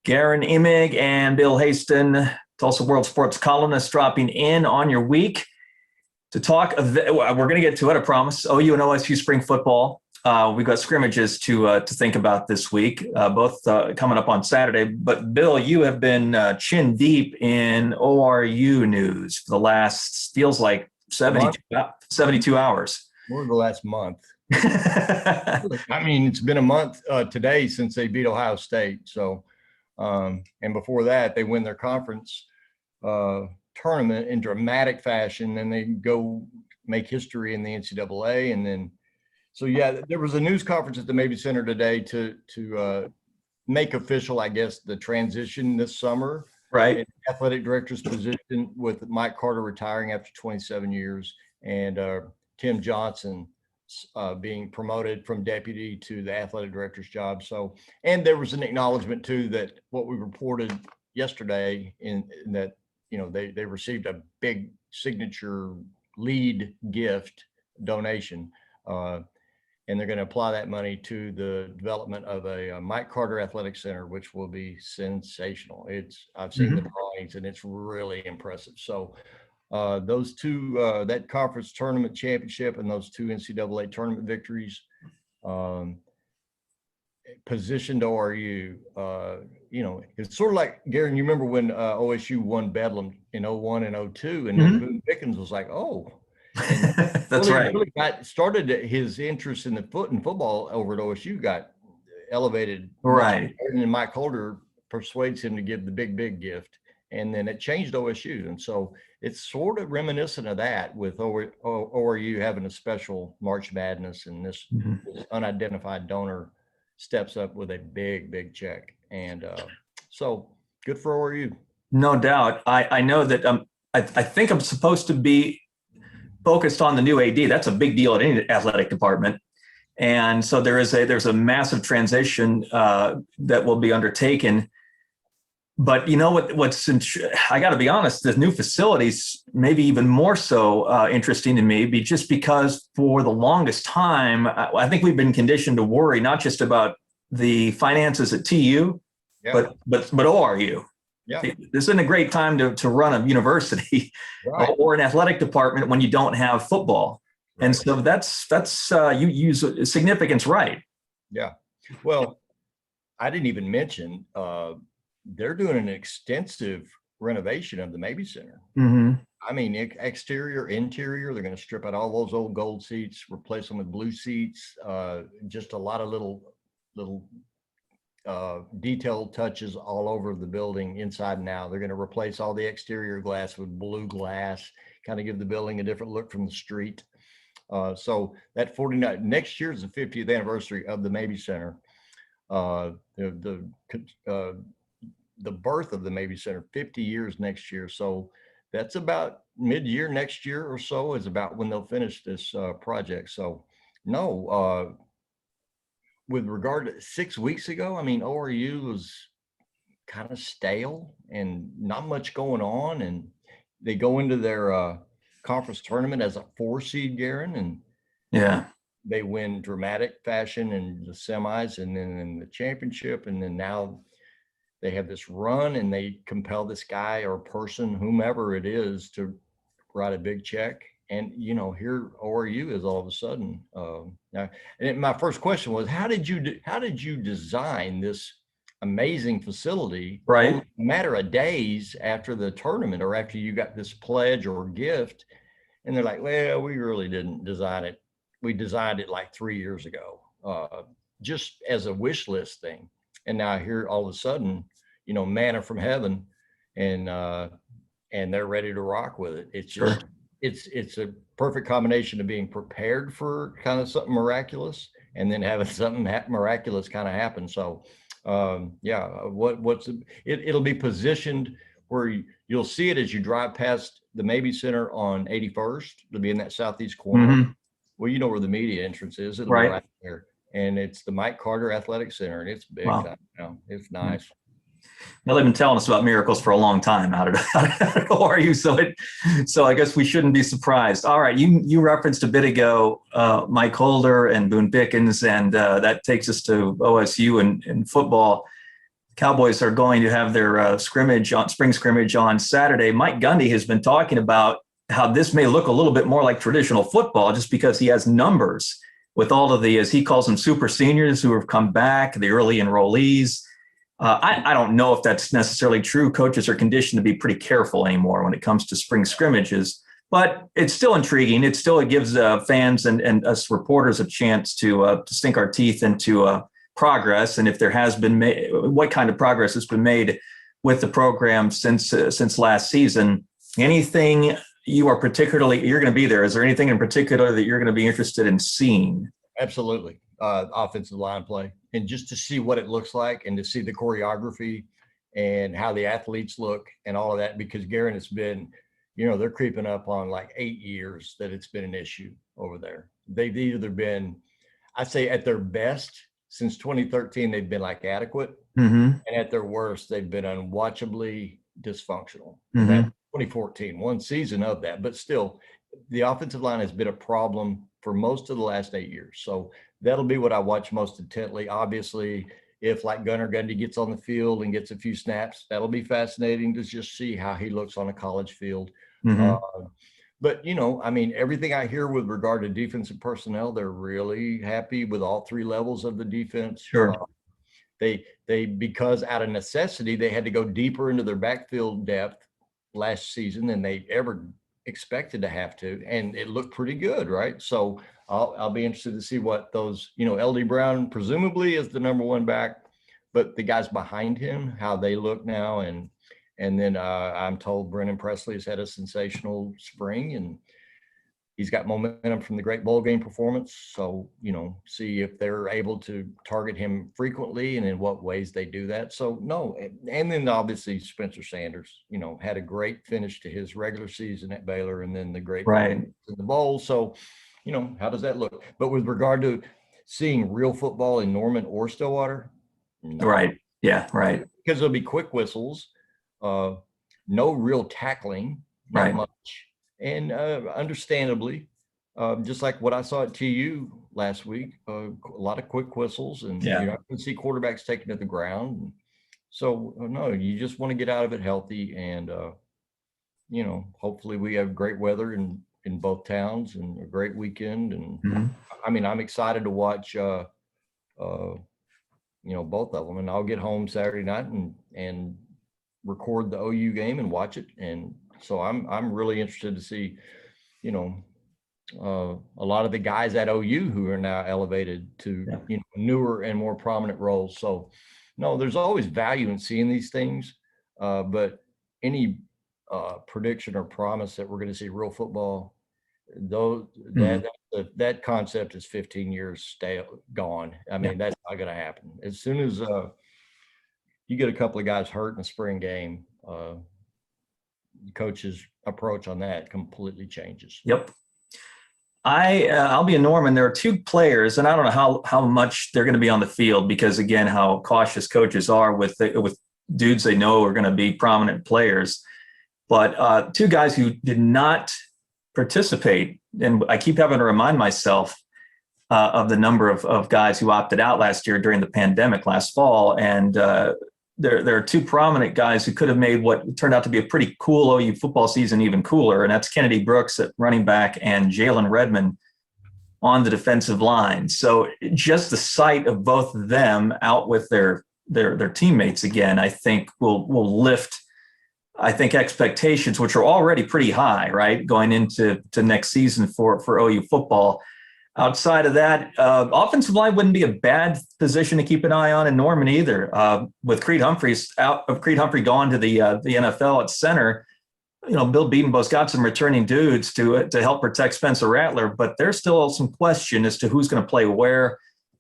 Garen Emig and Bill Haisten, Tulsa World Sports columnists, dropping in on your week to talk. We're going to get to it, I promise. OU and OSU spring football. We've got scrimmages to think about this week, both coming up on Saturday. But Bill, you have been chin deep in ORU news for the last, feels like 72 hours. More the last month. I mean, it's been a month today since they beat Ohio State. So, and before that, they win their conference tournament in dramatic fashion, and they go make history in the NCAA. And then, so yeah, there was a news conference at the Mabee Center today to make official, I guess, the transition this summer. Right. Athletic director's position with Mike Carter retiring after 27 years and Tim Johnson being promoted from deputy to the athletic director's job. So, and there was an acknowledgement too that what we reported yesterday in that, you know, they received a big signature lead gift donation, and they're going to apply that money to the development of a Mike Carter Athletic Center, which will be sensational. I've seen the drawings and it's really impressive. So those two, that conference tournament championship and those two NCAA tournament victories, positioned ORU, you know, it's sort of like, Garen, you remember when OSU won Bedlam in 01 and 02, and then Boone Pickens was like, oh. That's right. Really started his interest in football over at OSU got elevated. Right. And then Mike Holder persuades him to give the big gift, and then it changed OSU. And so it's sort of reminiscent of that with ORU having a special March Madness, and this unidentified donor steps up with a big check. And so good for ORU. No doubt. I know that I think I'm supposed to be focused on the new AD. That's a big deal at any athletic department. And so there's a massive transition that will be undertaken. But you know I got to be honest, the new facilities maybe even more so interesting to me, just because for the longest time, I think we've been conditioned to worry not just about the finances at TU, but ORU. Yeah. This isn't a great time to run a university or an athletic department when you don't have football. Right. And so that's you use significance, right? Yeah. Well, I didn't even mention they're doing an extensive renovation of the Mabee Center. I mean, exterior, interior, they're going to strip out all those old gold seats, replace them with blue seats, just a lot of little detailed touches all over the building inside and out. They're going to replace all the exterior glass with blue glass, kind of give the building a different look from the street. So that 49 next year is the 50th anniversary of the Mabee Center. The birth of the Mabee Center, 50 years next year. So that's about mid-year next year or so is about when they'll finish this project. So no, with regard to 6 weeks ago, I mean, ORU was kind of stale and not much going on. And they go into their conference tournament as a 4 seed, Garen, and they win dramatic fashion in the semis and then in the championship. And then now they have this run and they compel this guy or person, whomever it is, to write a big check. And, you know, here ORU is all of a sudden. Now, and my first question was, how did you design this amazing facility? Right. A matter of days after the tournament or after you got this pledge or gift. And they're like, well, we really didn't design it. We designed it like 3 years ago, just as a wish list thing. And now here all of a sudden, you know, manna from heaven, and they're ready to rock with it. It's just, it's a perfect combination of being prepared for kind of something miraculous and then having something miraculous kind of happen. So it'll be positioned where you'll see it as you drive past the Mabee Center on 81st. It'll be in that southeast corner. Well, you know where the media entrance is. It'll be right there. And it's the Mike Carter Athletic Center, and it's big. Wow. Time, you know, it's nice. Well, they've been telling us about miracles for a long time out of ORU, so I guess we shouldn't be surprised. All right, you referenced a bit ago Mike Holder and Boone Pickens, and that takes us to OSU and football. Cowboys are going to have their spring scrimmage on Saturday. Mike Gundy has been talking about how this may look a little bit more like traditional football just because he has numbers with all of the, as he calls them, super seniors who have come back, the early enrollees. I don't know if that's necessarily true. Coaches are conditioned to be pretty careful anymore when it comes to spring scrimmages, but it's still intriguing. It gives fans and us reporters a chance to sink our teeth into progress, and if there has been what kind of progress has been made with the program since last season. Anything you're going to be there? Is there anything in particular that you're going to be interested in seeing? Absolutely. Offensive line play, and just to see what it looks like and to see the choreography and how the athletes look and all of that, because Garen, it's been, they're creeping up on like 8 years that it's been an issue over there. They've either been, I'd say at their best, since 2013, they've been like adequate. Mm-hmm. And at their worst, they've been unwatchably dysfunctional. Mm-hmm. That 2014, one season of that, but still the offensive line has been a problem for most of the last 8 years. So that'll be what I watch most intently. Obviously, if like Gunnar Gundy gets on the field and gets a few snaps, that'll be fascinating to just see how he looks on a college field. Mm-hmm. But, everything I hear with regard to defensive personnel, they're really happy with all three levels of the defense. Sure. They because out of necessity, they had to go deeper into their backfield depth last season than they ever expected to have to. And it looked pretty good, right? So I'll be interested to see what those, LD Brown presumably is the number one back, but the guys behind him, how they look now. And then I'm told Brennan Presley has had a sensational spring, and he's got momentum from the great bowl game performance. So, see if they're able to target him frequently and in what ways they do that. So, no. And then obviously Spencer Sanders, had a great finish to his regular season at Baylor, and then the great in the bowl. So, how does that look? But with regard to seeing real football in Norman or Stillwater, no. Right. Yeah, right. Because there'll be quick whistles. No real tackling, not much. And understandably, just like what I saw at TU last week, a lot of quick whistles, and you're not going to see quarterbacks taken to the ground. So, no, you just want to get out of it healthy. And, hopefully we have great weather in both towns and a great weekend. And mm-hmm. I'm excited to watch, both of them. And I'll get home Saturday night and record the OU game and watch it. And so I'm really interested to see, a lot of the guys at OU who are now elevated to newer and more prominent roles. So no, there's always value in seeing these things, but any prediction or promise that we're going to see real football, though, that concept is 15 years gone. That's not going to happen. As soon as you get a couple of guys hurt in a spring game, the coach's approach on that completely changes. Yep. I'll be in Norman. There are two players, and I don't know how much they're going to be on the field because, again, how cautious coaches are with dudes they know are going to be prominent players. But two guys who did not participate, and I keep having to remind myself of the number of guys who opted out last year during the pandemic last fall, and there are two prominent guys who could have made what turned out to be a pretty cool OU football season even cooler, and that's Kennedy Brooks at running back and Jalen Redmond on the defensive line. So just the sight of both of them out with their teammates again, I think will lift, expectations, which are already pretty high, right, going into next season for OU football. Outside of that, offensive line wouldn't be a bad position to keep an eye on in Norman either. With Creed Humphrey gone to the NFL at center, Bill Bedenbaugh's got some returning dudes to help protect Spencer Rattler, but there's still some question as to who's going to play where.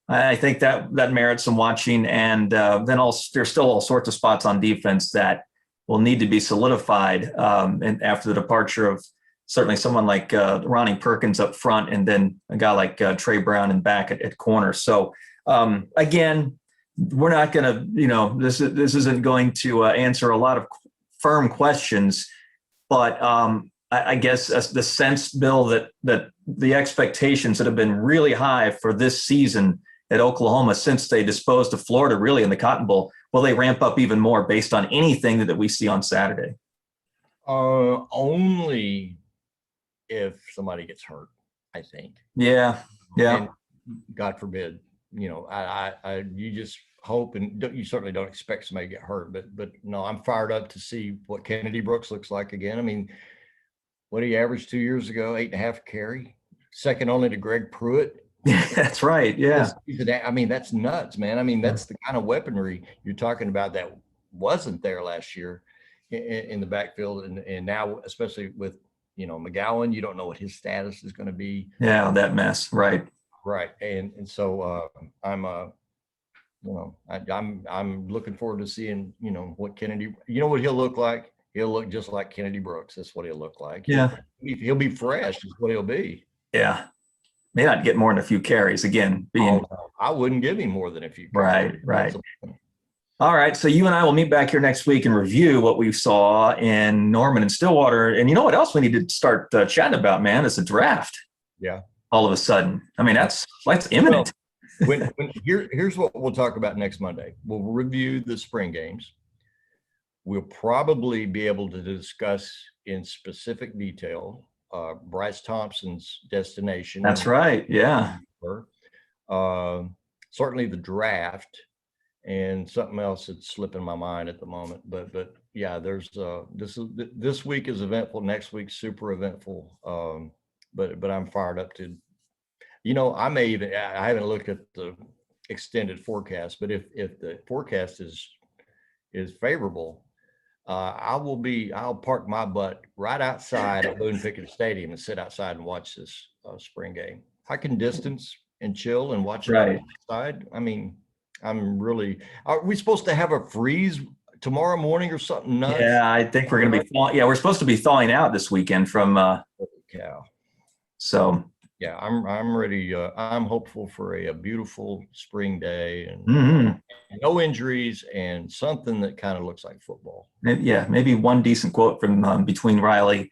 I think that merits some watching, and then there's still all sorts of spots on defense that will need to be solidified and after the departure of certainly someone like Ronnie Perkins up front, and then a guy like Trey Brown and back at corner. So again, we're not going to, this isn't going to answer a lot of firm questions, but I guess the sense, Bill, that the expectations that have been really high for this season at Oklahoma since they disposed of Florida really in the Cotton Bowl, will they ramp up even more based on anything that we see on Saturday? Only if somebody gets hurt, I think. Yeah. Yeah. And God forbid, you just hope, and you certainly don't expect somebody to get hurt, but no, I'm fired up to see what Kennedy Brooks looks like again. I mean, what he averaged 2 years ago, 8.5 carry, second only to Greg Pruitt. That's right. Yeah. I mean, that's nuts, man. I mean, that's the kind of weaponry you're talking about that wasn't there last year in the backfield. And now, especially with, McGowan, you don't know what his status is going to be. Yeah. That mess. Right. Right. And so I'm looking forward to seeing, what Kennedy, what he'll look like. He'll look just like Kennedy Brooks. That's what he'll look like. Yeah. He'll be fresh is what he'll be. Yeah. May not get more than a few carries again. Being I wouldn't give him more than a few carries. Right. All right. So you and I will meet back here next week and review what we saw in Norman and Stillwater. And you know what else we need to start chatting about, man? It's a draft. Yeah. All of a sudden. I mean, that's imminent. Here's what we'll talk about next Monday. We'll review the spring games. We'll probably be able to discuss in specific detail Bryce Thompson's destination. That's right. Yeah. Certainly the draft and something else that's slipping my mind at the moment. But yeah, there's this week is eventful. Next week, super eventful. But I'm fired up to, I haven't looked at the extended forecast, but if the forecast is favorable, I'll park my butt right outside at Boone Pickett Stadium and sit outside and watch this spring game. I can distance and chill and watch it outside. I mean, are we supposed to have a freeze tomorrow morning or something nuts? Yeah, I think we're going to be, we're supposed to be thawing out this weekend from, cow. So yeah, I'm ready. I'm hopeful for a beautiful spring day and no injuries and something that kind of looks like football. Yeah, maybe one decent quote from between Riley,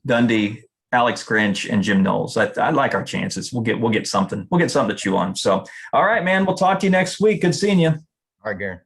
Dundee, Alex Grinch, and Jim Knowles. I like our chances. We'll get something. We'll get something to chew on. So, all right, man. We'll talk to you next week. Good seeing you. All right, Garen.